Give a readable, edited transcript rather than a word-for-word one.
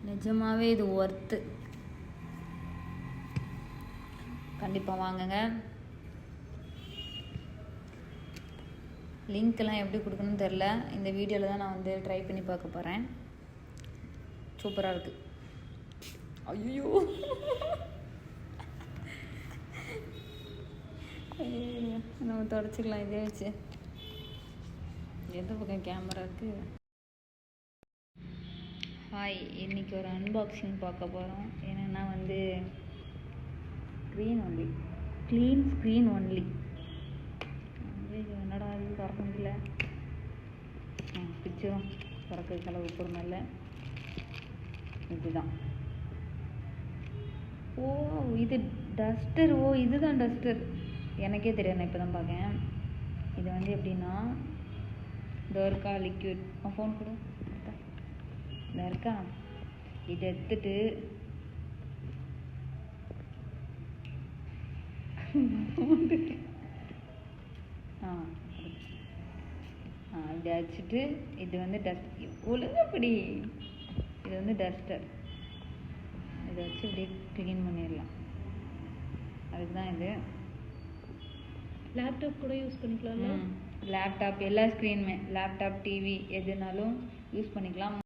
நிஜமாகவே இது ஒர்த்து. கண்டிப்பாக வாங்குங்க. லிங்க்கெல்லாம் எப்படி கொடுக்கணும்னு தெரில. இந்த வீடியோவில் தான் நான் வந்து ட்ரை பண்ணி பார்க்க போகிறேன். சூப்பராக இருக்குது. ஐயோ நம்ம தொடச்சிக்கலாம் இதே வச்சு. எந்த பக்கம் கேமரா இருக்குது? ஹாய், இன்றைக்கி ஒரு அன்பாக்சிங் பார்க்க போகிறோம். என்னென்னா வந்து க்ளீன் ஸ்க்ரீன் ஒன்லி. என்னடா இது திறக்க முடியல. பிச்சும் திறக்க செலவு பொறுமையில்ல. இதுதான். ஓ இது டஸ்டர். ஓ இதுதான் டஸ்டர். எனக்கே தெரியாது, நான் இப்போ தான் பார்க்கேன். இது வந்து எப்படின்னா இந்த இருக்கா லிக்விட். ஃபோன் கூட இந்த இருக்கா, இதை எடுத்துட்டு இப்படி அடிச்சுட்டு இது வந்து டஸ்ட் ஒழுங்கப்படி. இது வந்து டஸ்டர். இதை வச்சு இப்படியே க்ளீன் பண்ணிடலாம். அதுக்கு தான் இது. லேப்டாப் கூட யூஸ் பண்ணிக்கலாம். லேப்டாப் எல்லா ஸ்க்ரீனுமே, லேப்டாப் டிவி எதுனாலும் யூஸ் பண்ணிக்கலாம்.